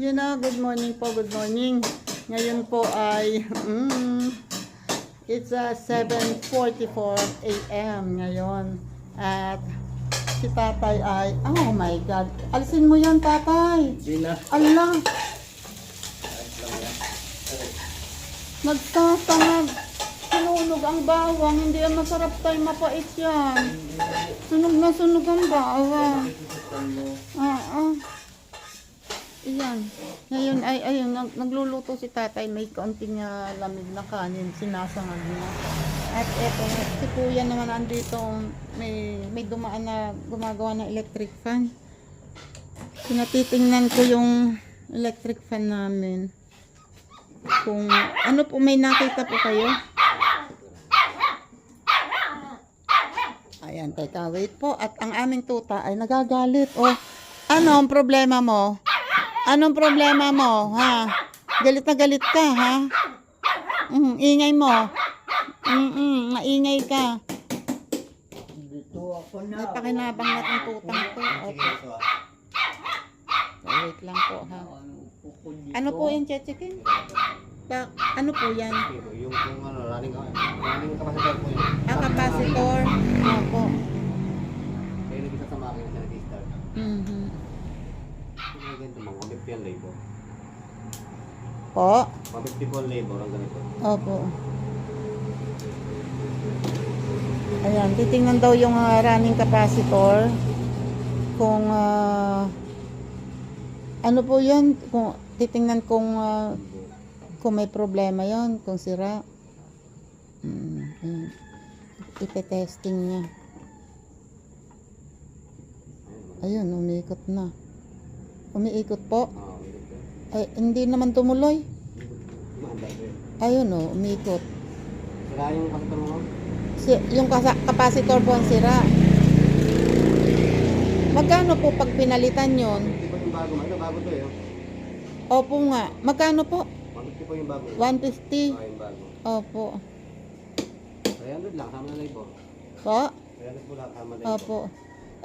Good morning po, good morning. Ngayon po ay, it's 7:44 a.m. ngayon. At si tatay ay, oh my God. Alisin mo yan, tatay. Hindi na. Allah. Nagtatangag. Sinunog ang bawang. Hindi yan masarap tayo, mapait yan. Sunog na sunog ang bawang. Iyan. Ngayon ay ayun, nagluluto si tatay, may kaunting lamig na kanin, sinasangag niya. At eto, si kuya naman andito, may dumaan na gumagawa ng electric fan. Pinatitingnan ko yung electric fan namin. Kung ano po, may nakita po kayo? Ayan, teka, wait po. At ang aming tuta ay nagagalit. Oh, ano ang problema mo? Anong problema mo, ha? Galit na galit ka, ha? Ingay mo. Maingay ka. Dito ako na. May pakinabang natin tutang to. Okay. Wait lang po, ha? Ano po yung chichikin? Ano po yan? Yung ano, running capacitor po yun. Capacitor. Opo. Kaya nag-isa sa makina siya nag-start. Kaya ganito, mga 150 ang labor. Po? 150 po ang labor, ang ganito. Opo. Ayan, titingnan daw yung running capacitor. Kung ano po yun? Kung titingnan kung may problema yon, kung sira. Ite-testing niya. Ayun, umiikot na. Umiikot po. Ay, hindi naman tumuloy. Ayun, umiikot. Sira yung capacitor mo? Yung capacitor po ang sira. Magkano po pag pinalitan yon? Hindi po yung bago. Ano, bago to eh. Opo nga. Magkano po? 150 po yung bago. 150. Yung bago. Opo. 300 lang, sama na labor. Po? 300 po lang, sama na labor. Opo.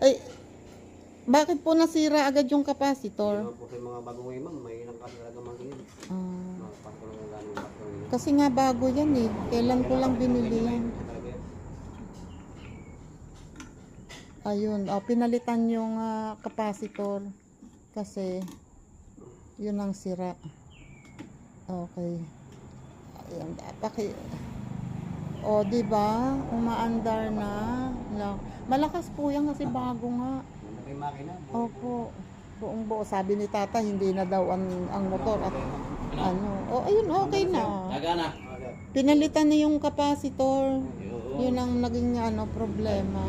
Ay, bakit po nasira agad yung capacitor? Ano po sa mga bagong ngayon, ma'am, may ilang kasi talaga magiging. Pasok lang ang ganong pasok lang. Kasi nga bago yan eh. Kailan ko lang binili yan. Ayun, pinalitan yung capacitor. Kasi, yun ang sira. Okay. Ayan, o, diba? Umaandar na. Malakas po yan kasi bago nga. May makina. Opo. Buong buo. Sabi ni tata, hindi na daw ang motor. At ano. O, ayun, okay na. Nagana. Pinalitan na yung capacitor. Yun ang naging problema.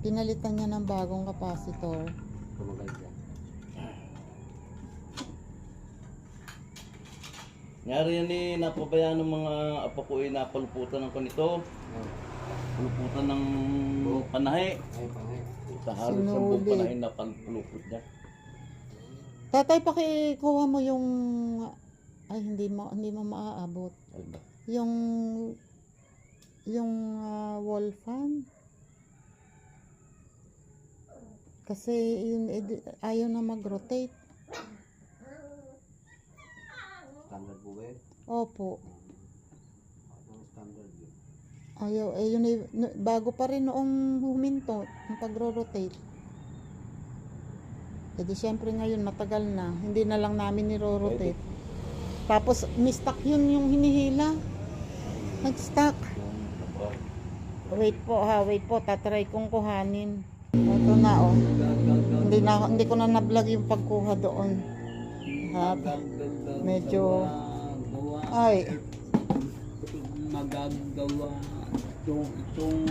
Pinalitan niya ng bagong capacitor. Tumagal siya. Ngari yan napabayaan ng mga apo ko napalputan ng kanito. Puluputan ng panahe. Ay, pangay. Sa halos ng buong panahe na palpulupot niya. Tatay, pakikuha mo yung hindi mo maaabot. Yung wall fan. Kasi yun, ayaw na mag-rotate. Standard po ba yun? Opo. Anong standard yun? Ayaw, yun bago pa rin noong huminto, ang pagro-rotate. Kasi syempre ngayon matagal na, hindi na lang namin niro-rotate. Tapos mistak yun yung hinihila. Nag-stuck. Wait po, tatry kong kuhanin. Ito na hindi ko na na-vlog yung pagkuha doon. At medyo magagawa itong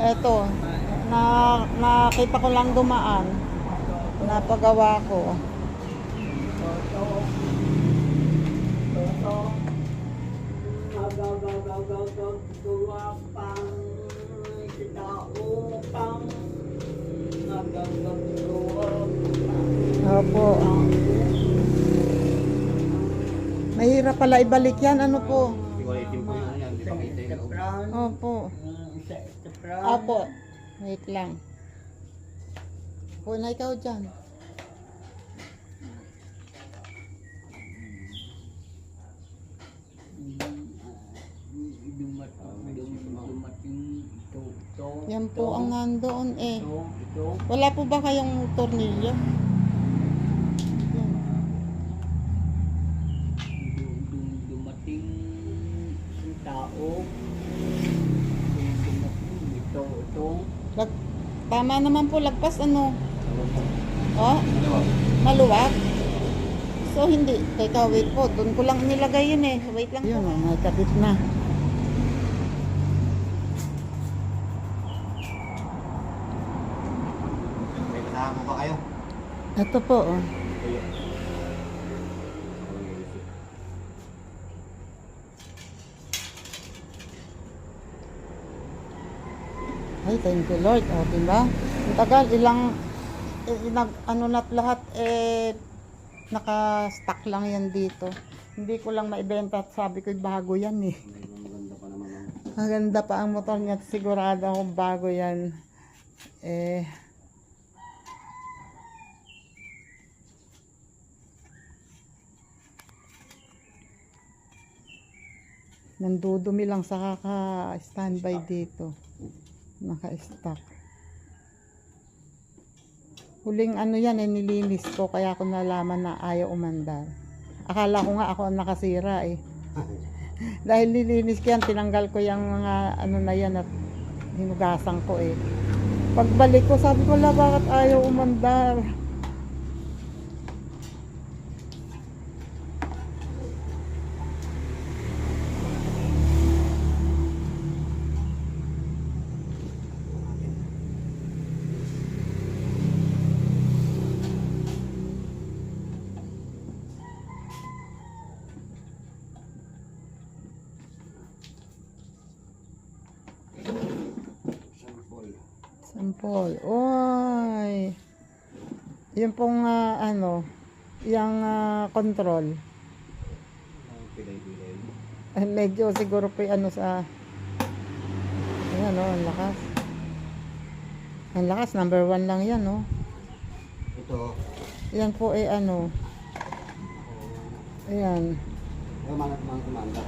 eto, nakita ko lang dumaan. Napagawa ko. magagawa pang pang Opo. Mahirap pala ibalik yan. Ano po? Siguro 18 po yun yan. Tapran. Opo. Isa tapran. Opo. Wait lang. Una ikaw dyan. Dumating ito. Yan po ang nandoon eh. Ito. Wala po ba kayong tornilyo? Yan. Dumating ang tao. Dumating ito. Tama naman po, lagpas ano? Oh, maluwag. So hindi, teka wait po, doon ko lang nilagay yun eh. Wait lang yun, po. May kapit na. May kasama mo ba kayo? Ito po, oh. Ay, thank you Lord. O, diba? Ang tagal, ano na't lahat, naka-stack lang yan dito. Hindi ko lang maibenta at sabi ko, bago yan eh. Maganda pa naman ang Maganda pa ang motor niya at sigurado akong bago yan. Nandudumi lang sa kaka-standby dito. Naka-stack. Huling ano yan, nilinis ko kaya ako nalaman na ayaw umandar. Akala ko nga ako ang nakasira eh. Dahil nilinis ko yan, tinanggal ko yung mga ano na yan at hinugasan ko eh. Pagbalik ko, sabi ko, bakit ayaw umandar? sample. Sample. Oy. Yung pong ano, yung control. Ang pilay-pilay. Medyo siguro po ano sa ayan o, ang lakas. Ang lakas, number 1 lang yan o. Ito. Yan po eh ano. Ayan. Ay, mga kumanda.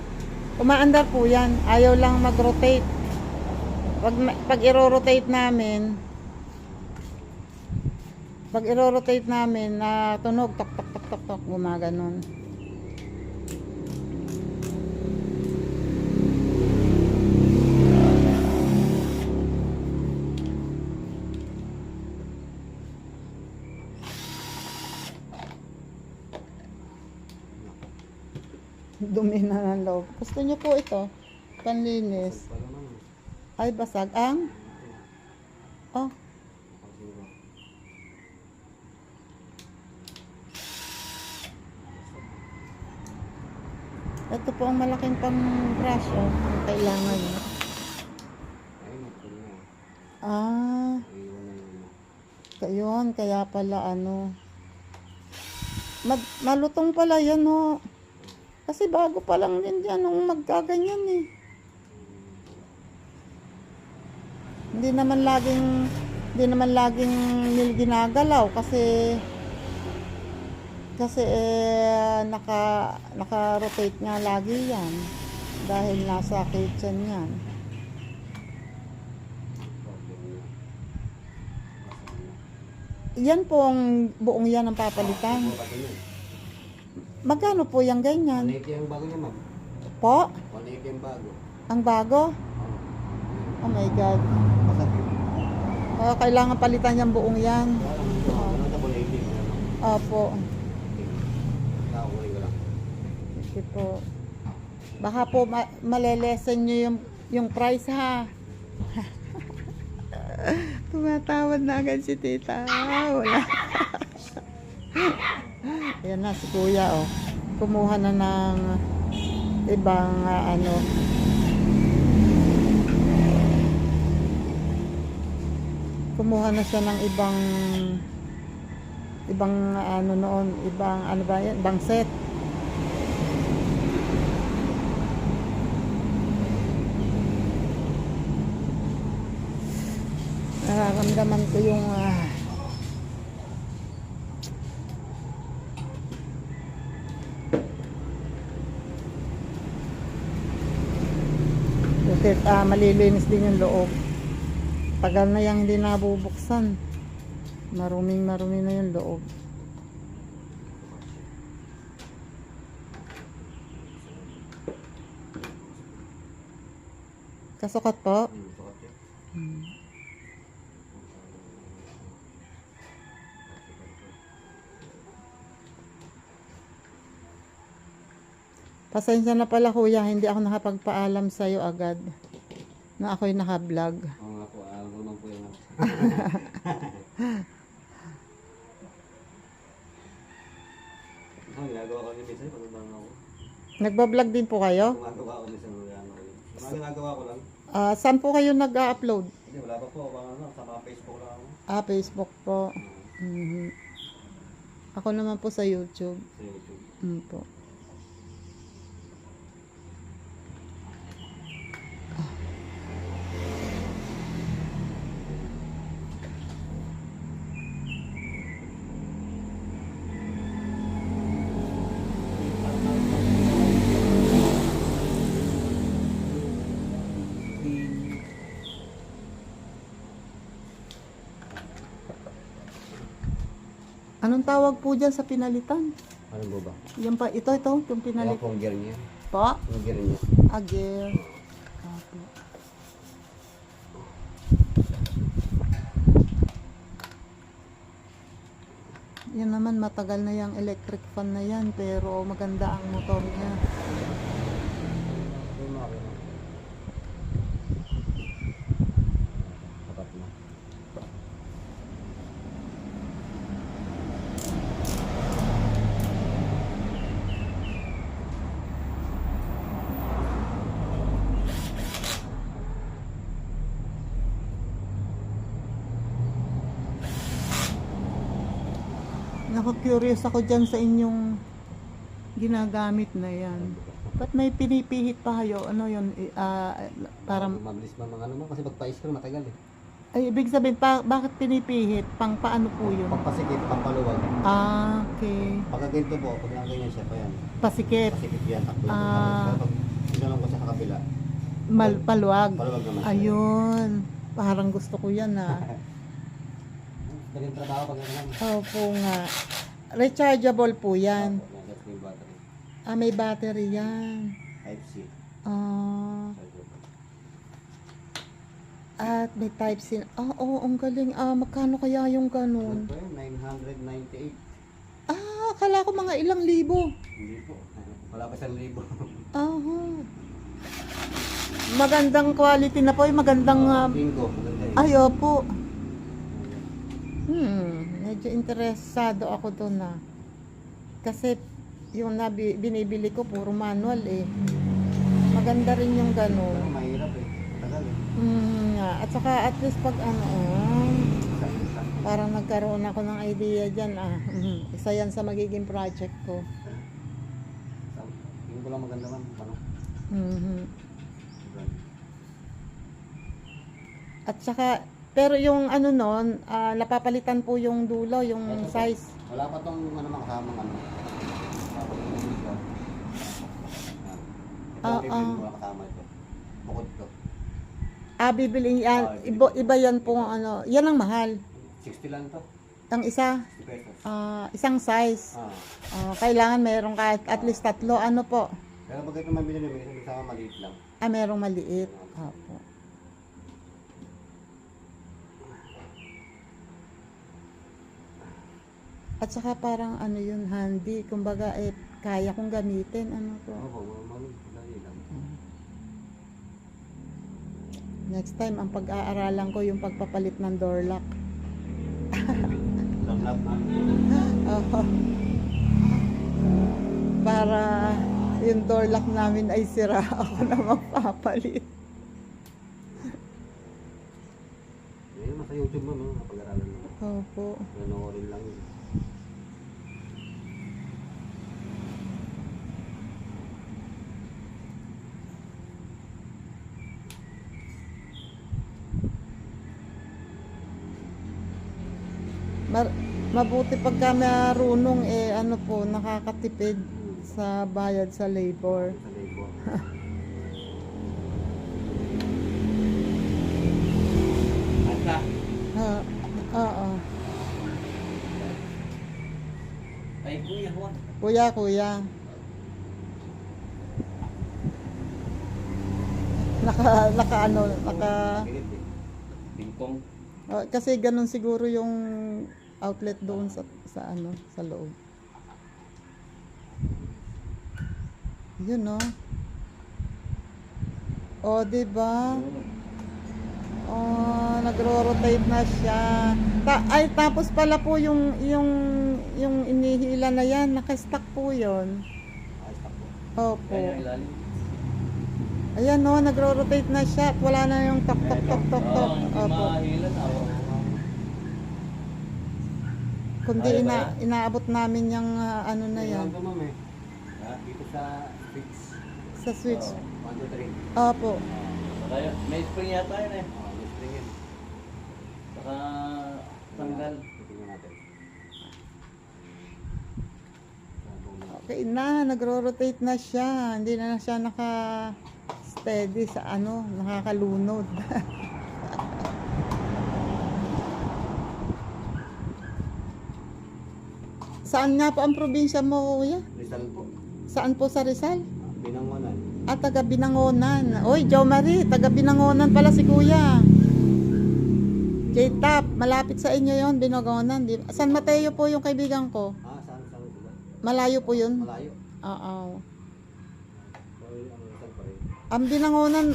Umaandar po yan. Ayaw lang mag-rotate. Pag i-rotate namin, na tunog, tok, tok, tok, tok, tok, gumaganon. Dumi na ng loob. Gusto nyo po ito? Panlinis. Pa naman. Ay, basag ang? Oh, ito po ang malaking pang brush oh. Ang kailangan nyo. Ay, ito na. Ah, Iwan na yun. yun. Kaya pala ano. Malutong pala yan oh. Kasi bago pa lang din dyan nung magkaganyan eh. Hindi naman laging ginagalaw kasi naka-rotate nga lagi yan dahil nasa kitchen yan. Problem na. Yan pong buong yan ang papalitan. Mura din yun. Magkano po yung ganyan? 180 ang bago niya, ma'am. Po? 180 ang bago. Ang bago? Oh my God. Basag yun. Kailangan palitan yung buong yan. Ano sa 180? Opo. Kakunin ko lang. Sige po. Baka po malelesen nyo yung price ha. Tumatawad na agad si tita. Wala. Ayan na si kuya oh. Kumuha na ng ibang ano. Kumuha na siya ng ibang ano noon, ibang ano ba yan, ibang set. nararamdaman ko yung malilinis din yung loob. Tagal na yung hindi nabubuksan. Maruming marumi na yung loob. Kasukat po? Sukat siya. Pasensya na pala kuya, hindi ako nakapagpaalam sa'yo agad na ako'y naka-vlog. Oo nga po, alam ko naman po yung ginagawa ko niya minsan, pagkabang ako. Nagbablog din po kayo? Gumagawa ko minsan, ginagawa ko yun. Mga ginagawa ko lang. Saan po kayo nag-upload? Hindi, wala pa po, sa mga Facebook lang ako. Facebook po. Mhm. Ako naman po sa YouTube. Sa YouTube. Po. Anong tawag po dyan sa pinalitan? Ano ba ba? Yan pa, ito, yung Wala pinalitan. pong gear niya. Po? Yung gear niya. Agir. Opo. Yan naman, matagal na yung electric fan na yan, pero maganda ang motor niya. Yung makina. Tapat na. Naka-curious ako dyan sa inyong ginagamit na yan. Ba't may pinipihit pa kayo? Ano yun? Para, Mabilis man mga ano mo, kasi pagpa-screw matagal eh. ay, ibig sabihin, bakit pinipihit? Pang paano po yun? Pagpasikip, pampaluwag. Okay. Pagka ganito po, pag nakaganyan siya pa yan. Pasikip. Pasikip yan, takbo. Ah. Pero pag sinalong ko siya sa kabila, Paluwag. paluwag naman siya. Ayun. Parang gusto ko yan Daling trabaho pag ganyan. Opo nga. Rechargeable po yan. That's yung battery. May battery yan. Type C. At may type C. Oo, ang galing. Magkano kaya yung ganun? Ito yun, 998. Akala ko mga ilang libo. Hindi po. Wala pa 1,000. Magandang quality na po. Magandang... Bingo, maganda yun. ay, opo. Medyo interesado ako doon kasi yung binibili ko puro manual eh. Maganda rin yung Pero gano'n. mahirap eh. Matagal eh. At saka at least pag Isa-isa. parang nagkaroon ako ng idea dyan isa yan sa magiging project ko. Tingin ko lang maganda man. Ano? At saka pero yung ano nun, napapalitan po yung dulo, yung size. Wala pa tong ano makasamang ano. Ito ang wala kasama ito. Bukod to. Bibilin yan. Iba yan po ano. Yan ang mahal. 60 lang to. Ang isa, 60 pesos. isang size. Kailangan meron kahit at least 3. Ano po? Pero pag ito mabili nyo, may isang maliit lang. Merong maliit. Opo. At saka parang ano yun, handy. Kumbaga, kaya kong gamitin. Ano po? Opo, madali lang. Next time, ang pag-aaralan ko yung pagpapalit ng door lock. Lap-lap na. Oo. Para yung door lock namin ay sira, ako na magpapalit. Yun, nasa YouTube mo, no? Napag-aralan mo. Opo. Nanoorin lang yun. Mabuti pagka marunong ano po, nakakatipid sa bayad sa labor. Sa labor. Asa? Oo. Ay, kuya, Juan. Kuya. Naka Pilit eh. Pingpong. kasi ganun siguro yung outlet doon sa sa loob. Yun no. O, di ba? Oh, nagro-rotate na siya. Tapos pala po yung inihila na yan, naka-stack po yun. Ayos na po. Opo. Kaya yung ilalim. Ayan no, nagro-rotate na siya at wala na yung tok. Oo, Opo. mahilan ako. Kundi Ay, ba? inaabot namin yung ano na yan, Ayan po ma'am eh. Ha? Dito sa switch. sa switch. 1, 2, 3. Opo. Saka yun, may spring yata yun eh. May spring yun. Saka tanggal. Titingnan natin. Okay na, nagro-rotate na siya. Hindi na siya naka-steady sa ano, nakakalunod. Saan nga po ang probinsya mo, kuya? Rizal po. Saan po sa Rizal? Binangonan. Taga Binangonan. Oy, Jo Marie, taga Binangonan pala si kuya. J-Top, malapit sa inyo yon, Binangonan. San Mateo po yung kaibigan ko. Saan sila? Malayo po yun. Malayo. Oo. So, ang Rizal pa rin. Ang Binangonan,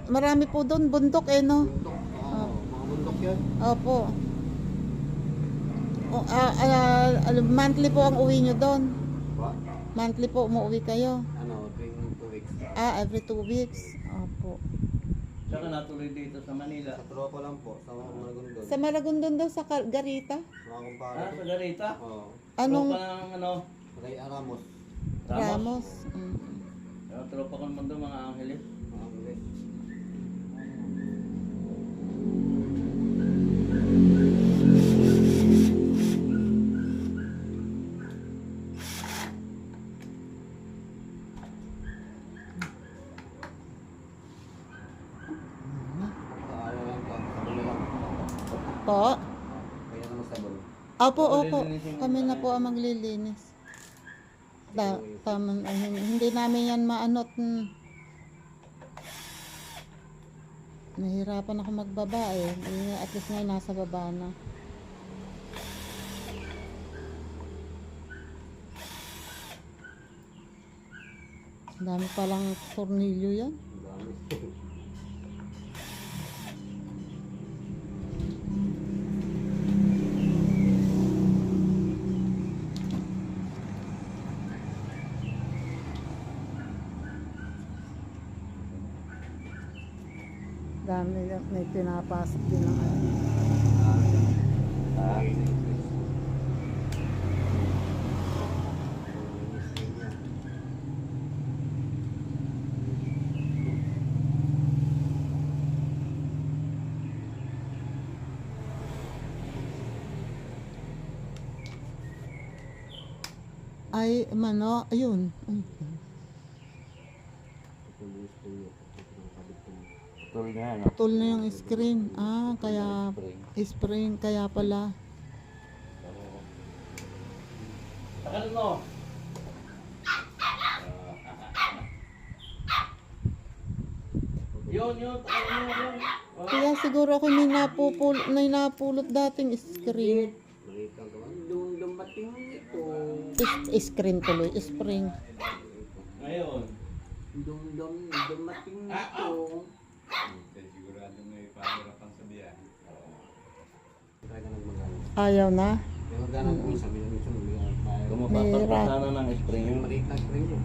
marami po doon, bundok no? Bundok. Mga bundok yan. Opo. Monthly po ang uwi nyo doon. Ba? Monthly po umuwi kayo. Tuwing 2 weeks. Every 2 weeks. Opo. Saka natuloy dito sa Manila. Sa tropa lang po. Sa Maragondon. Sa Maragondon daw sa Garita? Mga kumpara. Sa Garita? Oo. Anong Tropa ng ano? Kay Ramos. Ramos? Yung tropa ko naman doon, mga Angeles. Mga Angeles. Ano lang po. Sabon na lang. Po? Kaya naman sabon. Opo. Kami na po ang maglilinis. Tama, hindi namin yan maanot. Nahirapan ako magbaba eh. At least ngayon nasa baba na. Ang dami palang tornilyo yan. Ang dami. Dami may pinapasok din ng ano. Ay, mano, ayun. Tuloy na yan. Putol na yung screen. Kaya spring, kaya pala. Tagal mo. Yun. Tagal mo yun. Kaya siguro ako may napulot dating screen. Maliit lang naman. Nung dumating ito, Screen tuloy, spring. Ngayon. nung dumating ito, Talaga nang magana. Ayaw na. May magana po minsan. Minsan Kung May mapapagpasana ng spring yung yun. maliit na spring yun.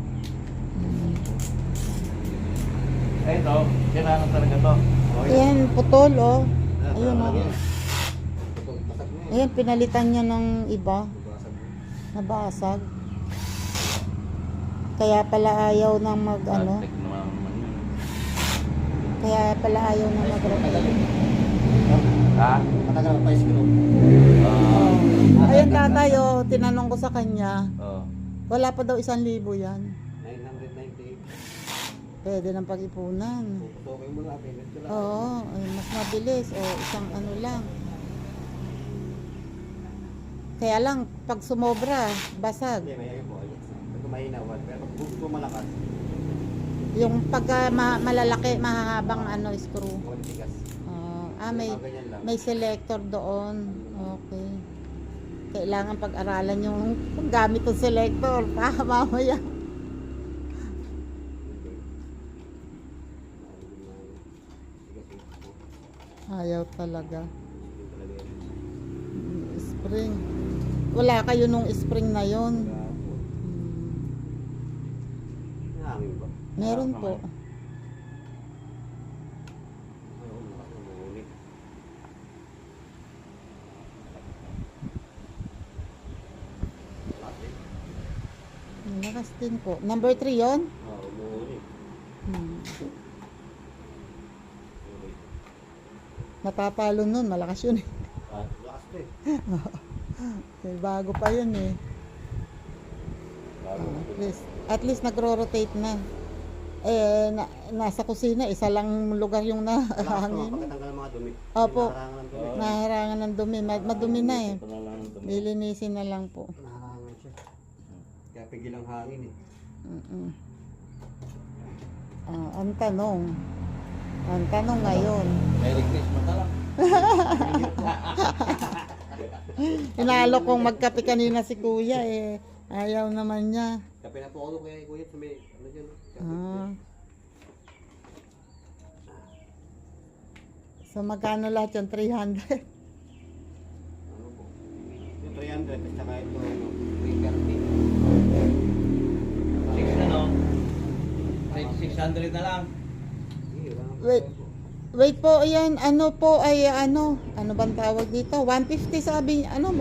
Ito, sira na talaga to. Ayan, putol oh. Ayun oh. Basag na eh. Ayan, pinalitan niya ng iba. Basag na. Nabasag. Kaya pala ayaw nang mag ano. Plastic naman yun. Kaya pala ayaw nang mag-rotate. Ha? Matagal pa screw. Ayun tatay, oh, tinanong ko sa kanya, Oo. wala pa daw 1,000 yan. 998. Pwede ng pag-ipunan. Puputokin mo na, payment ko lang. Oo, ay, mas mabilis. O, isang ano lang. Kaya lang, pag sumobra, basag. Hindi, may po. Ito mahina, pero pag gusto malakas, Yung pagka malalaki, mahahabang ano, screw. huwag tigas. Ganyan lang. May selector doon. Okay. Kailangan pag-aralan yung paggamit ng selector. Mamaya. Ayaw talaga. Spring. Wala kayo nung spring na yon. Hangin ba? Meron po. Lakas din po. Number 3 yon? Umuulit. Natatalo nun. Malakas yun eh. Lakas to eh. Eh, bago pa yun eh. At least nagro-rotate na. Eh, nasa kusina, isa lang lugar yung nahangin. Pagkatanggal ng mga dumi. Opo. Naharangan ng dumi. Naharangan ng dumi. Madumi na eh. Ito na lang ang dumi. Lilinisin na lang po. Naharangan siya. Kaya pigil ang hangin eh. Mm-mm. Ang tanong. Ang tanong ngayon. Merry Christmas na lang. Inaalok kong magkape kanina si kuya eh. Ayaw naman niya. Kape na po ako kaya kuya sa may ano dyan. Ah. So magkano lahat yung 300? Ano po? Yung 300 at saka ito ano, 330. 6 ano? 600 na lang. Wait. Wait po, ayan, ano po ay ano bang tawag dito? 150 sabi, 150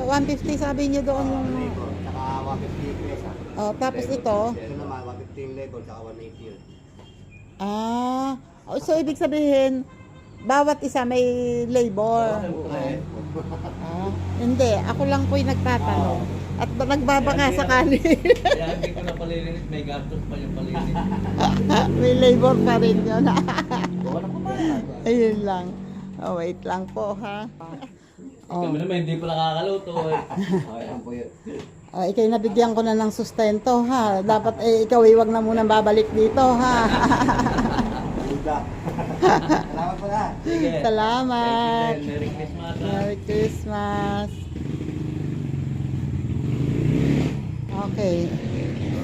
sabi niyo doon yung Labor, saka 150 pesa. oh, tapos ito. Ito naman 150 yung labor, saka 180 yun. So ibig sabihin bawat isa may labor. Hindi, ako lang po yung nagtatanong. At nagbabaka sakali. Kaya hindi ko na palilinis, may gastos pa yung palilinis. May labor pa rin yun. Gawa na pa. Ayun lang. Oh, wait lang po ha. Oh. Kami naman hindi pa nakakaluto eh. Ayan po yun. Ikay nabigyan ko na ng sustento ha. Dapat ikaw wag na muna babalik dito ha. Salamat po na. Sige. Salamat. Thank you, Merry Christmas. ha? Merry Christmas. Okay.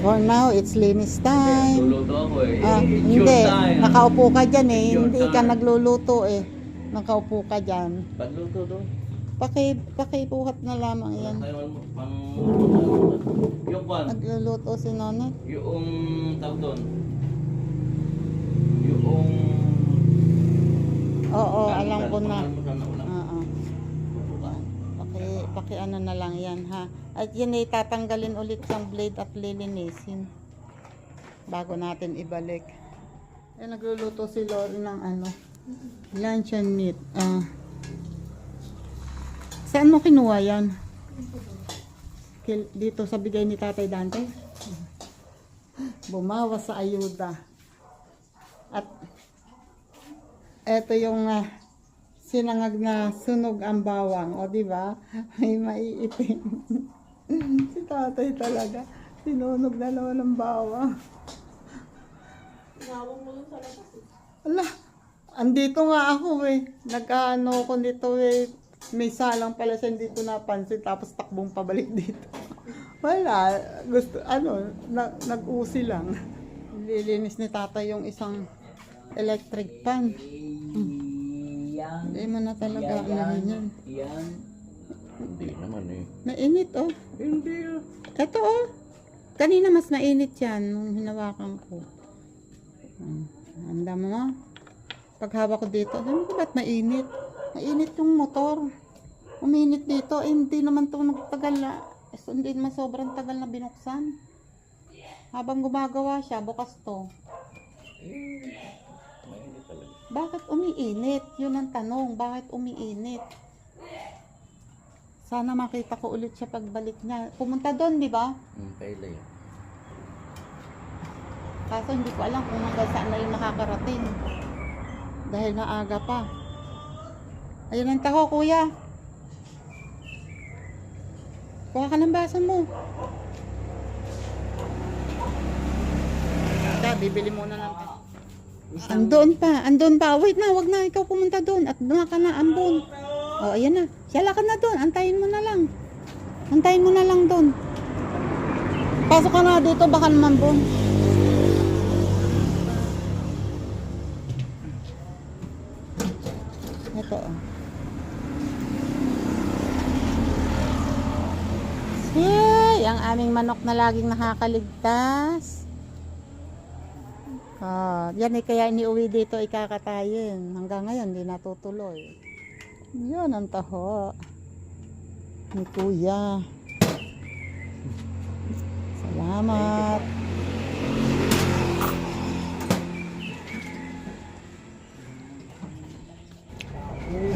For now, it's linis time. Luluto ako eh. It's your Hindi. time. Nakaupo ka dyan eh. It's your Hindi ka time. nagluluto eh. Nakaupo ka dyan. Pagluto doon. Pakibuhat na lamang yan. Yung kwan. Nagluluto si Nonot. Yung tawag doon. Yung... Oo, alam ko na. Pangalmusan na ulam. Oo. Ano na lang yan ha. At yan ay tatanggalin ulit yung blade at lilinisin. Bago natin ibalik. Nagluluto si Lori ng luncheon meat. Saan mo kinuha yan? Dito sa bigay ni Tatay Dante? Bumawas sa ayuda. At eto yung sinangag na sunog ang bawang. O diba? May maiitim. Si Tatay talaga. Sinunog na naman ang bawang. Tinawag mo lang sa labas eh. Ala, andito nga ako eh. Nagkaano ko dito eh. May salang pala siya, hindi ko napansin. Tapos takbong pabalik dito. Wala. Gusto, nag-usi lang. Lilinis ni Tatay yung isang electric pan. Hindi mo na talaga anahin yan. Yan. Hindi naman eh. Mainit oh. Hindi ah. Ito oh. Kanina mas mainit yan nung hinawakan ko. Handa mo. Paghawak ko dito, alam ko ba't mainit? Mainit yung motor. Uminit dito, hindi naman ito nagtagal na. Hindi naman sobrang tagal na binuksan. Habang gumagawa siya, bukas to. Mainit talaga. Bakit umiinit? umiinit? Yun ang tanong. Bakit umiinit? Sana makita ko ulit siya pagbalik niya. Pumunta doon, di ba? Kaila yun. Kaso hindi ko alam kung hanggang saan na yung nakakarating. Dahil naaga pa. Ayun ang taho, kuya. Kuha ka ng baso mo. Bibili muna lang. Andun pa. Wait na, wag na ikaw pumunta doon. At doon ka na, ambon. O, ayan na. Siyala ka na doon. Antayin mo na lang. Antayin mo na lang doon. Pasok ka na dito, baka naman bon. Ito. Yay! Ang aming manok na laging nakakaligtas. Yan kaya iniuwi dito ikakatayin. Hanggang ngayon, hindi natutuloy. Yan ang taho ni kuya. Salamat.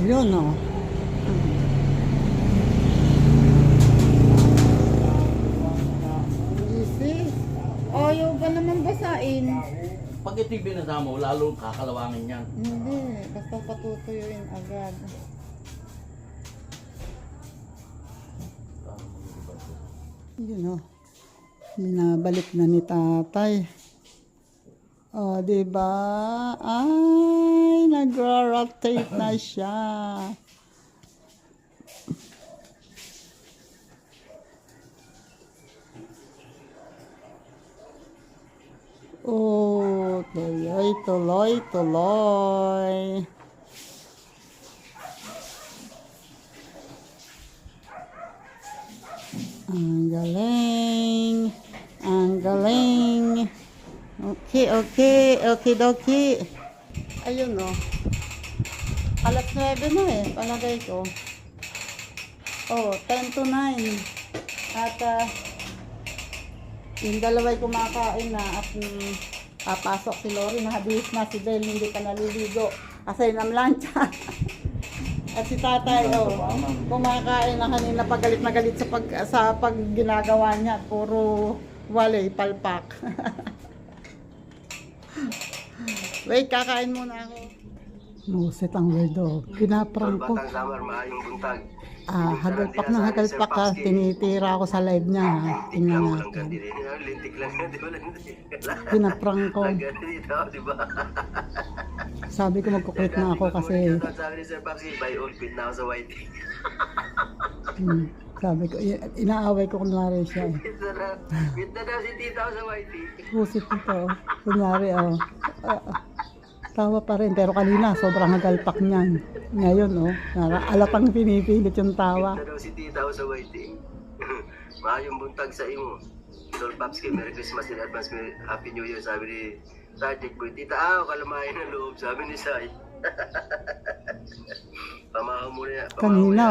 Yun o. Easy. O, yung ba naman basain? Pag ito binasa mo, lalo kakalawangin yan. Hindi, basta patutuyuin agad. Yun o. Binabalik na ni tatay. O, diba? Ay, nag-rotate na siya. Oh, tuloy. Ang galing. Okay, dokie. Ayun o. Alas 9 na eh, palagay ko. Oh, 10 to 9. At, yung dalawa'y kumakain na at papasok si Lori, nakabihis na si Del, hindi pa naliligo kasi namlancha. At si tatay, kumakain na kanina, pagalit na galit sa pag ginagawa niya, puro walay, palpak. Wait, kakain muna ako. Musit ang wedo. Pinaprang ko. Batang Samar, maayong buntag. Hagalpak na hagalpak ka. Tinitira ako sa live niya. Tingnan natin. Lintik lang yan, di ba? Pinaprang ko. Dito, di ba? Sabi ko magkukwit na ako kasi Sabi ni Sir Paxi, buy all, quit na ako sa YT. sabi ko, inaaway ko kunwari siya. Quit na daw si Tita ako sa YT. Pusit ito. Kunyari, tawa pa rin. Pero kanina, sobrang hagalpak niyan. Ngayon, alatang pinipilit yung tawa. Quit na daw si Tita ako sa YT. Maayong buntag sa imo. Sir Paxi, Merry Christmas in advance, Happy New Year, sabi ni Sergeant Boy. Tita, kalamayan ng loob, sabi ni Sai. Pamahaw mo na yan. Kanina,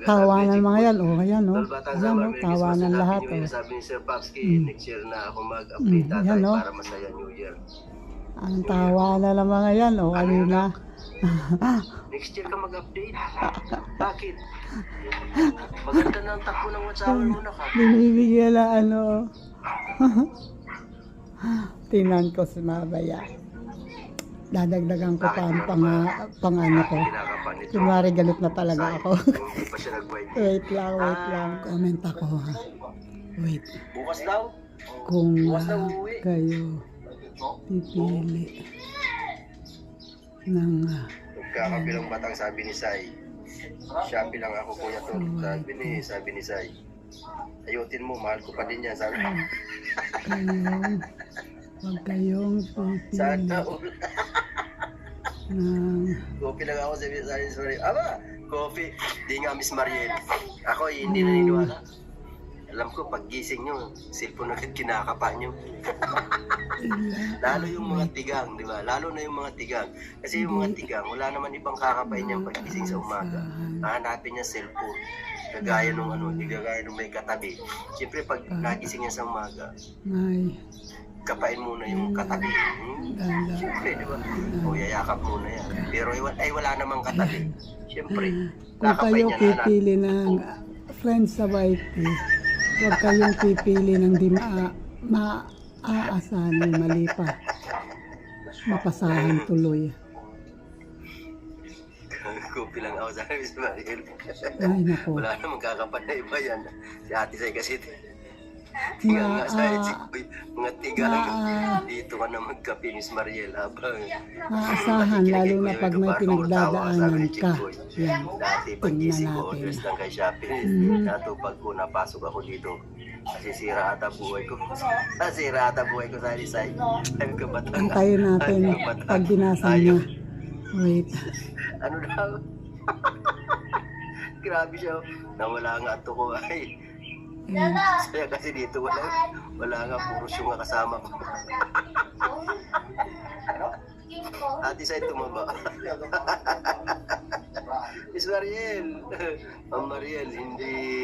tawanan mga yan. Ayan, Ayan, tawanan lahat. Sabi ni Sir Paxi, next year na ako mag-update tatay para masaya New Year. Ang tawanan ng mga yan, kanina. Next year ka mag-update? Bakit? Maganda na ang takbo ng WhatsApp mo na ka. Binibigyan na Tinan ko si Mabaya. Dadagdagan ko pa ang pang ano ko. Kunwari galit na talaga ako. Hindi pa siya nag-white. wait lang. Comment ako ha. Wait. Bukas daw? Kung kayo pipili ng Nagkakabilang batang sabi ni Sai. Shopee lang ako kuya to. Sabi ni Sai. Ayutin mo, mahal ko pa din yan. Sabi huwag kayong Sana pipili ng coffee lang ako sabi ni Sai. Aba, coffee. Di nga Miss Mariel. Ako hindi naniniwala. Alam ko, pag gising nyo, cellphone agad kinakapa nyo. Lalo yung mga tigang, di ba? Lalo na yung mga tigang. Kasi yung mga tigang, wala naman ibang kakapain niyang pag gising sa umaga. Hahanapin niya cellphone. Kagaya nung may katabi. Siyempre, pag nagising niya sa umaga, may kapain muna yung katabi. Siyempre, di ba? O yayakap muna yan. Pero ay wala namang katabi. Siyempre, Kung kayo kakapain niya na. pipili ng friends sa YT, huwag kayong pipili ng di maaasahan ng mali pa. Mapasahan tuloy. Kupi lang ako sa Miss Mariel. Ay, nako. Wala namang kakapan na iba yan. Si Ate Sai kasi tiga nga sa mga tiga dito ka na magkape Miss Mariel habang Maaasahan, lalo na pag may pinagdadaanan ka. Yan, dati pag tingnan gising ko, natin. orders lang kay Shopee. Natupag ko, napasok ako dito. Kasi sira ata buhay ko. Sira ata buhay ko sa Ate Sai. Sabi ko batang. Antayin natin pag binasa niya. Wait. Ano daw? Grabe siya. Nawala nga ato ko ay. Saya kasi dito wala nga puro siya nga kasama ko. Ate Sai tumaba. Miss Mariel. Ma'am Mariel, hindi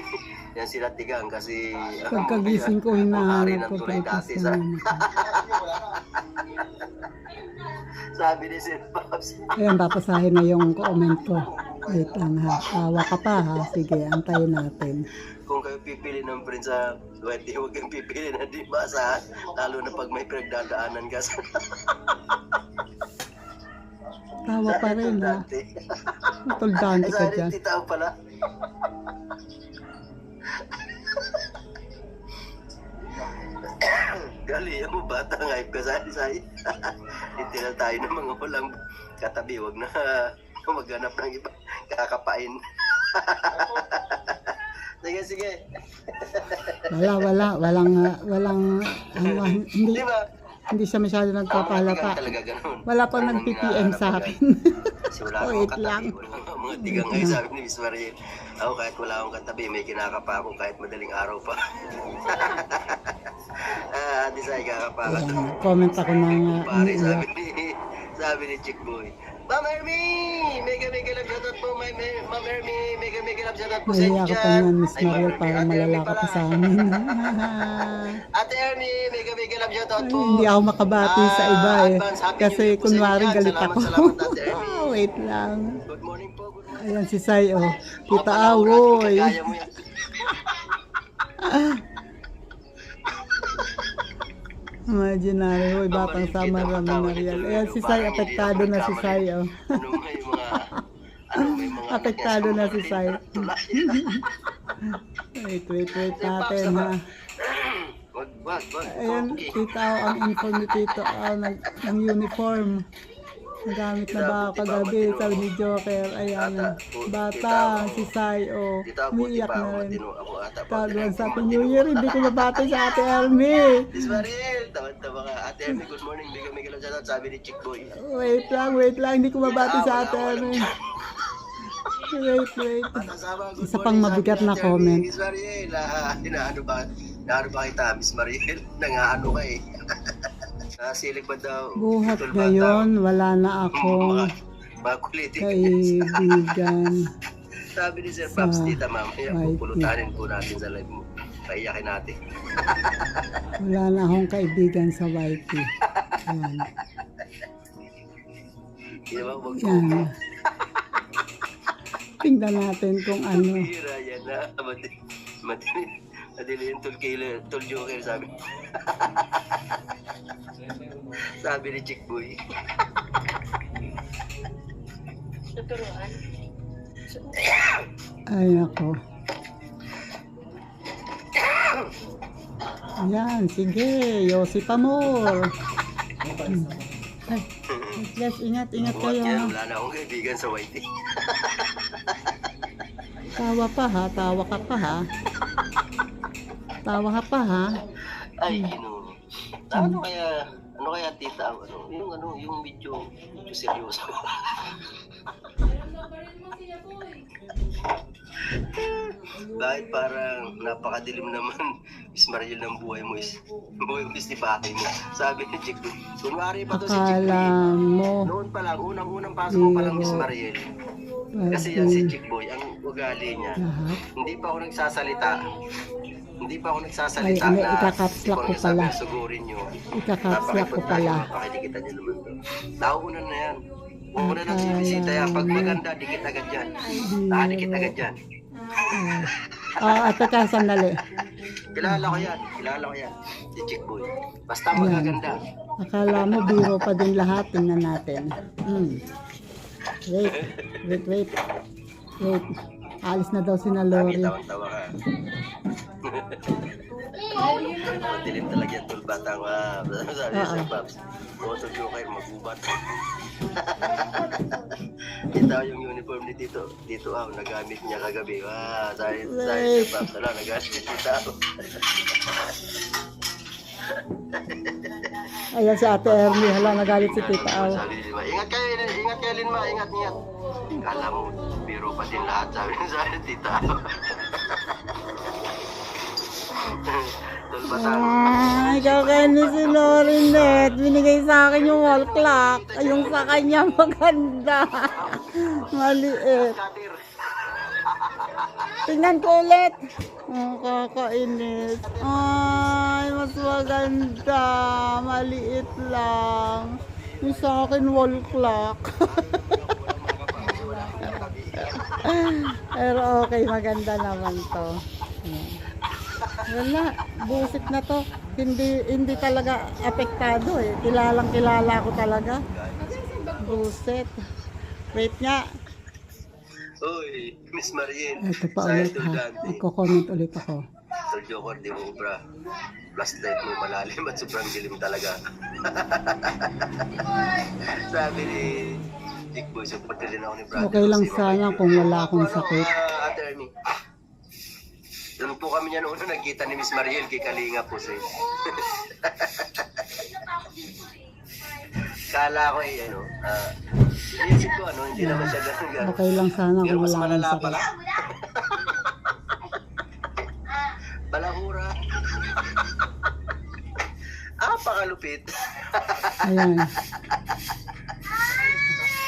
yan sila tigang kasi Pagkagising ko, hinahanap ko pa dati sa sabi ni Sir Pops. Ayan, papasahin na yung comment ko. Wait lang ha. Tawa ka pa ha. Sige, antayin natin. Kung kayo pipili ng friend sa YT, huwag kayong pipili na di ba sa lalo na pag may pinagdadaanan ka sa Tawa pa rin ha. dati. Matuldante Ay, ka sorry, dyan. tita pala. Gali, ako bata nga, kasali-sali. Itinal tayo ng mga walang katabi, wag na maghanap ng iba, kakapain. Sige, sige. Walang, hindi, Di ba? hindi siya masyado nagpapalapa. Talaga ganun. Wala pang Anong nag-PPM sa hinahanap akin. Kasi wala akong Wait katabi, lang. wala akong mga tigang ngayon, sabi ni Miss Mariel. Ako kahit wala akong katabi, may kinakapa ako kahit madaling araw pa. Ate Sai, kakapa ka to. Ayan, comment ako ng Pare, sabi ni Chick Boy. Ma'am Hermie! Mega love shoutout po, Ma'am Hermie! Mega love shoutout po sa inyo Nahiya ko pa dyan. niyan, Miss Ay, Ma'am Mariel, Hermie, para Ate malala Hermie ka pa pala. sa amin. Ate Hermie, mega love shoutout po. Hindi ako makabati sa iba eh. Advance Happy New Kasi Year po sa kunwari inyo. galit Salamat, ako. salamat, Ate Hermie. Wait lang. Good morning po, good morning. Ayan si Sai oh. Tita Mga palaurat, Awoy. kagaya mo yan. Imaginary, hoy, batang sama rami na real. Ayan si Sai, apektado na si Sai oh. May mga Apektado na si Sai. tulay. Wait natin ha. Wag. Ayan, tita oh, ang inform ni Tito oh, ng uniform. Nagamit na ba ako kagabi, sabi ni Joker. Ayan, bata, si Sai oh. Dito ako, Umiiyak ako, na rin. ako ata po. Tagwan sa Happy New Year, hindi ko mabati sa Ate Ermi. Miss Mariel, tawa ka. Ate Ermi, good morning. May shoutout, sabi ni Chick Boy. Wait lang, hindi ko mabati sa Ate Ermi. Wait. Matasama, good Isa morning, pang sabi mabigat ni na Ate Ermi. comment. Miss Mariel, inaano ba kita, Miss Mariel? Nangaano ka eh. Silig ba daw? Buhat Tol ba ngayon, wala na daw? akong Makulitin. kaibigan. Sabi ni Sir Sa Pops, tita mamaya, YT. pupulutanin po natin sa live mo. Paiyakin natin. Wala na akong kaibigan sa YT. Yan. Di ba? Wag ko. Yan. Tingnan natin kung ano. Hira yan na. Madali yung tol joker, sabi. Sabi ni Chick Boy. Ay, ako. Ayan, sige. Yossi Pamor. Ay, guys, ingat Buhat kayo yan, ha. wala na akong kaibigan sa YT. Tawa pa ha, tawa ka pa ha. Tawa ka pa ha. Ay, ano kaya tita, yung medyo seryoso. Bakit parang napakadilim naman, Miss Mariel, ng buhay mo is ni Paki mo. Sabi ni Chick Boy. Kunwari pa to si Chick Boy. Akala mo. Noon pa lang, unang pasok ko pa lang, Miss Mariel. Kasi yan si Chick Boy, ang ugali niya. Lahat. Hindi pa ako nagsasalita. Hindi pa ako nagsasalita Ay, na ikakapslak ko nagsasabi pala. na sugurin nyo. Ikakapslak ko pala. Pakikita nyo naman to. Nauunan na yan. Una na bibisita yan. Pag maganda, dikit agad yan. Nakadikit agad yan. At teka, sandali. Kilala ko yan. Kilala ko yan. Si Chick Boy. Basta magaganda. Akala mo biro pa din lahat. Tingnan natin. Wait. Wait. Alis na daw si na Lori. Tawa ka. Madilim talaga yan, tol. Batang sabi sa Paps. Motor joker, magubat. Kita ko yung uniform ni Tito. Dito nagamit niya kagabi. Sabi sa Paps, nagamit ni Tito. Ayan si Ate Ernie. Hala, nagalit si Tita Aw. Sabi ni Linma, ingat kayo Linma, ingat. Kala mo, biro pa din lahat, sabi ni Tita. Tol Batang. Ikaw kayo ni si Lorinet. Binigay sa akin yung wall clock. Yung sa kanya maganda. Maliit. Katir. Tingnan ko ulit. Kakainis. Ay, mas maganda. Maliit lang. Yung sa akin wall clock. Pero okay, maganda naman to. Wala, busit na to. Hindi talaga apektado eh. Kilala ko talaga. Busit. Wait nga. Uy, Miss Mariel. Ito pa ulit ha. Iko-comment ulit ako. Tol Joker, di mo ubra. Flashlight mo malalim at sobrang dilim talaga. Sabi ni Dick Boy, support din ako ni brother. Okay lang sana kung wala akong sakit. Ate Ernie. Doon po kami niya noon nagkita ni Miss Mariel kay Kalinga po siya. Kala ko inisip ko hindi naman siya ganun. Okay lang sana Pero kung mas wala akong malala sakit. pala. Balahura. Pakalupit. Ayan.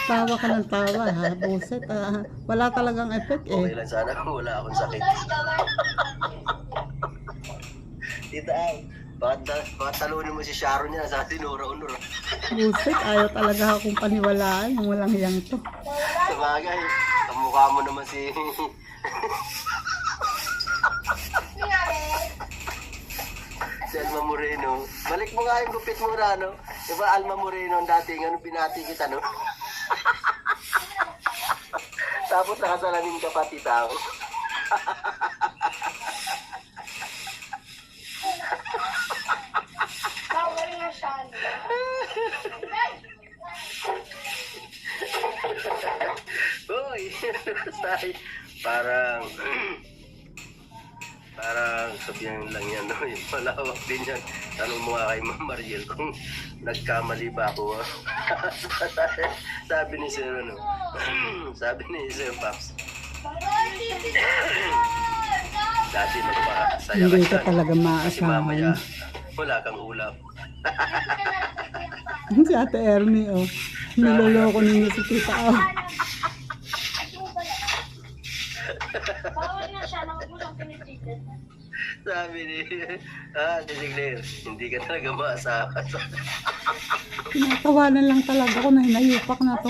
Tawa ka ng tawa ha. Buset. Wala talagang effect Okay eh. lang sana kung wala akong sakit. Tita bakit talunin mo si Sharon niya sa tinura-unura? Buset. Ayaw talaga akong paniwalaan. Yung walang yang to. Sa bagay, kamukha mo naman si... si Alma Moreno. Balik mo nga yung gupit mo na, no? Diba Alma Moreno ang dating, binati kita, no? Tapos nakasalamin ka pati tao. Boy, parang sabihan lang yan, no? Yung malawak din yan. Tanong mo nga kay Ma'am Mariel kung nagkamali ba ako. Sabi ni Sir, sabi ni Sir Paps. Dati nagpasaya Hindi ka dyan. talaga Kasi mamaya, maasahan. wala kang ulam. Si Ate Ernie oh. Niloloko ninyo si Tita oh. Bawal na siya, nakagulang pinitigan. Sabi ni Claire, hindi ka talaga maasahan. Tinatawanan lang talaga ako na hinayupak na to.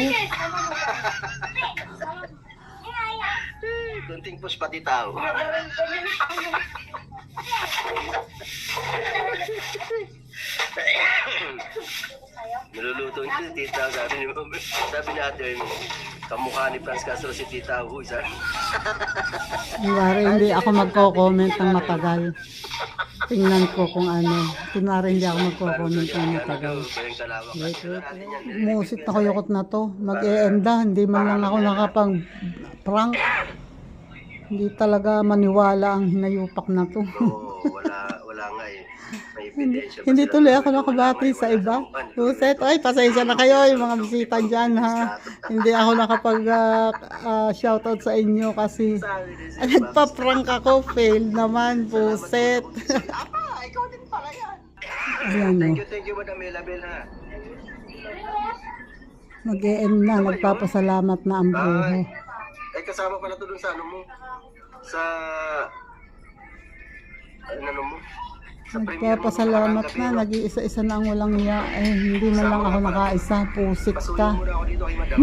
Kunting push pati tao. Niluluto niya si Tita, sabi ni Ate Ernie, kamukha ni Franz Castro si Tita. Uy, sabi. Kunwari hindi ako magko-comment ng matagal. Tingnan ko kung ano. Kunwari hindi ako magko-comment ng matagal. Wait. Musit na kuyukot na to. Mag-e-enda. Hindi man lang ako nakapag-prank. Hindi talaga maniwala ang hinayupak na to. Oo, wala nga eh. May ebidensya pa Hindi sila. tuloy ako nakabati sa iba. Buset, ay pasensya na kayo yung mga bisita dyan ha. Hindi ako nakapag-shoutout sa inyo kasi nagpa-prank ako, fail naman, buset. Apa, ikaw din pala yan. Ayan o, Thank you, Madam Elabel ha. mag-e-end na, nagpapasalamat na ang buho. Ay, kasama pala to dun sa ano mo. Sa ano mo? Sa premiere mo Nagpapasalamat gabi, na, no? nag-iisa-isa na ang walang iya. Eh, hindi man lang ako nakaisa. Pusit Pasuyo ka. muna ako dito kay Madam.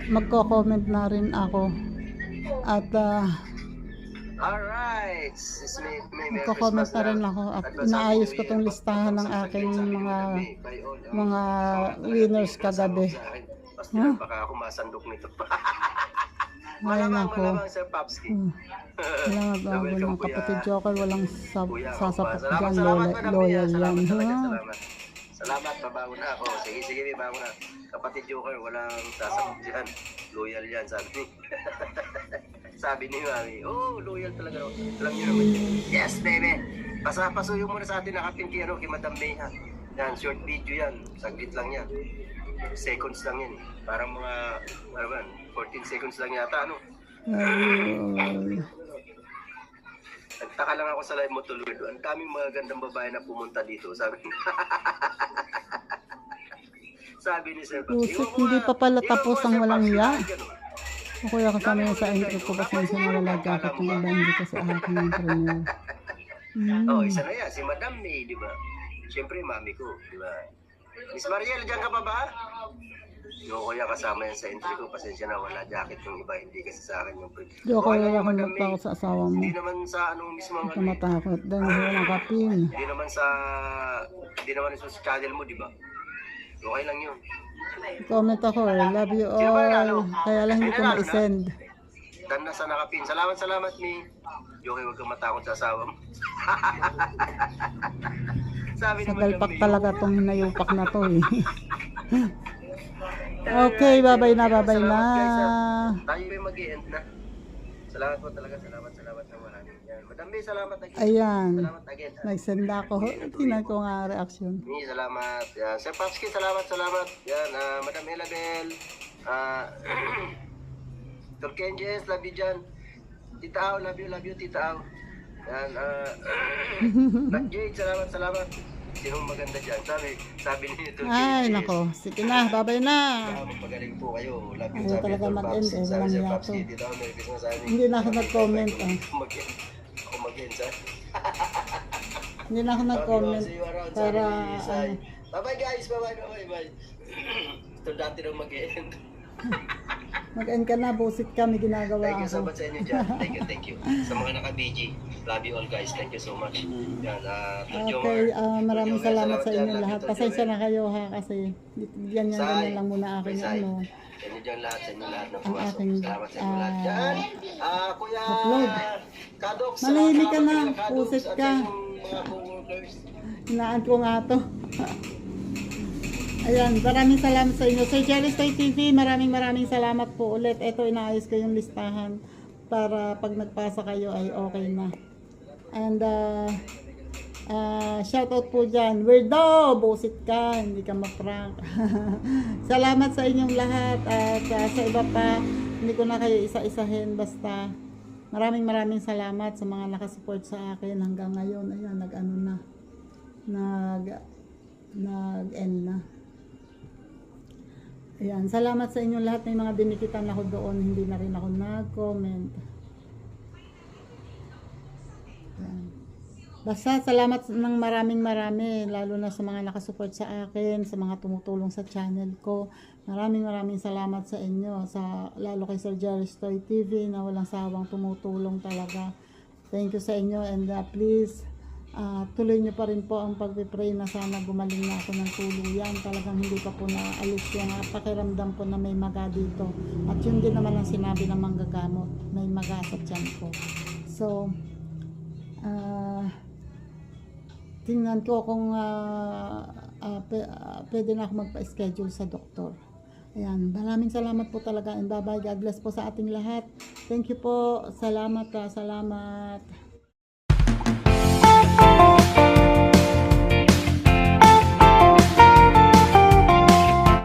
Magko-comment na rin ako. At Alright. Sis May, Merry magko-comment Christmas na rin ako. At Advance inaayos Happy ko New tong Year. listahan ng Pagpapasok aking sa akin, mga May, by all, mga winners kagabi. Basta baka ako masandok nito. Ay, Malamang, nako. malamang, Sir Popski. Salamat ako Welcome, ng kapatid Joker. Walang Kuya, sasapot salamat, dyan. salamat, Madam Loyal Mia. yan. Salamat talaga, Ha? salamat. Salamat, babago na ako. Sige, sige, may bago na. Kapatid Joker, walang sasabot dyan. Loyal yan, sabi ni. Sabi ni Mami, oh, loyal talaga. Alam niyo naman yun. Yes, baby. Pasapasuyo muna sa atin nakapinti kay Madam May, ha. Yan, short video yan. Saglit lang yan. Seconds lang yan. Parang mga, ano ba, 14 seconds lang yata, ano. Ayun. Nagtaka lang ako sa live mo tuloy doon. Ang daming mga gandang babae na pumunta dito. Sabi sabi ni Sir Pops. Pusit, hindi pa pala tapos ang walang iya. O kaya kasama yun sa intro ko kasi na wala jacket yung iba, hindi kasi akin yung premiere. Oh, isa na yan. Si Madam May, di ba? Siyempre, mami ko, di ba? Miss Mariel, dyan ka pa ba? Yung kuya kasama yan sa entry ko. Pasensya na, wala jacket yung iba. Hindi kasi sa akin yung premiere. Di ako Okay lang wala yung akong Madam May. matakot sa asawa mo. Hindi naman sa anong mismo Huwag ka matakot. Dahil walang kapin. Hindi naman sa sa channel mo, di ba? Okay lang yun. Comment ako love you all. Kaya lang hindi ko ma-send. Dan na sa nakapin. Salamat, Mi. Joke, huwag kang matakot sa asawa mo. Sabi Sa ni Madam galpak May. talaga tong hinayupak na to eh. Okay, babay na, babay na. Salamat, guys, ha. Tayo ay mag-i-end na. Salamat po talaga. Salamat ng marami. Yan. Madam May, salamat again. Ayan. Salamat again. ha. Nag-send ako. Tingnan ko nga reaction. Mi, salamat. Yan. Sir Popski, salamat. Yan, Madam Elabel. Turkenjes, love you dyan. Tita Au, love you, Tita Au. Yan, Nat Jade, salamat. Sinong maganda dyan? Sabi ni Turkenjes. Ay, nako. Sige na, babay na. Magaling po kayo. Love you, Ayaw sabi ni talaga Tol mag-end, Pops. eh. Sabi Walang si hiya Popski, to. Tita Au, Merry Christmas. Sabi ni- Hindi na ako nag-comment. Mag-end. Ako mag-end, sa? Hindi na ako nag-comment. See you around, Para, sabi ni Isay. ano, Bye-bye guys, bye. Ito dati nang mag-end. mag-end ka na, busit ka, may ginagawa Thank you so ako. much sa inyo dyan. Thank you. Sa mga naka-BG, love you all guys. Thank you so much. Yan, Okay, maraming salamat sa inyo dyan. lahat. Love you, Pasensya Joel. na kayo ha, kasi ganyan lang muna aking Sai. ano. Sa inyo dyan lahat, sa inyo lahat na Ang pumasok. aking, Salamat sa inyo lahat dyan. Kuya upload. Kadox, Manahimik ka salamat na, Kuya Kadox, pusit at ka. sa inyong mga co-workers. Hinaan ko nga to. Ayan, maraming salamat sa inyo. Sir Jerry Stay TV, maraming salamat po ulit. Ito, inaayos ko yung listahan para pag nagpasa kayo ay okay na. And, shoutout po dyan. Weirdo! Busit ka, hindi ka ma-prank. Salamat sa inyong lahat. At sa iba pa, hindi ko na kayo isa-isahin. Basta, maraming salamat sa mga nakasupport sa akin hanggang ngayon. Ayan, nag-ano na. Nag-end na. Ayan, salamat sa inyong lahat. May mga dinikitan ako doon, hindi na rin ako nag-comment. Ayan. Basta salamat ng marami, lalo na sa mga nakasupport sa akin, sa mga tumutulong sa channel ko. Maraming salamat sa inyo, lalo kay Sir Jerry Stoy TV na walang sawang tumutulong talaga. Thank you sa inyo, and please, tuloy nyo pa rin po ang pagpipray na sana gumaling na ako ng tuluyan. Talagang hindi pa po naalis yung pakiramdam ko na may maga dito. At yun din naman ang sinabi ng manggagamot, may maga sa tiyan ko. So, tingnan ko kung pwede na ako magpa-schedule sa doktor. Ayan, maraming salamat po talaga, and bye-bye. God bless po sa ating lahat. Thank you po. Salamat.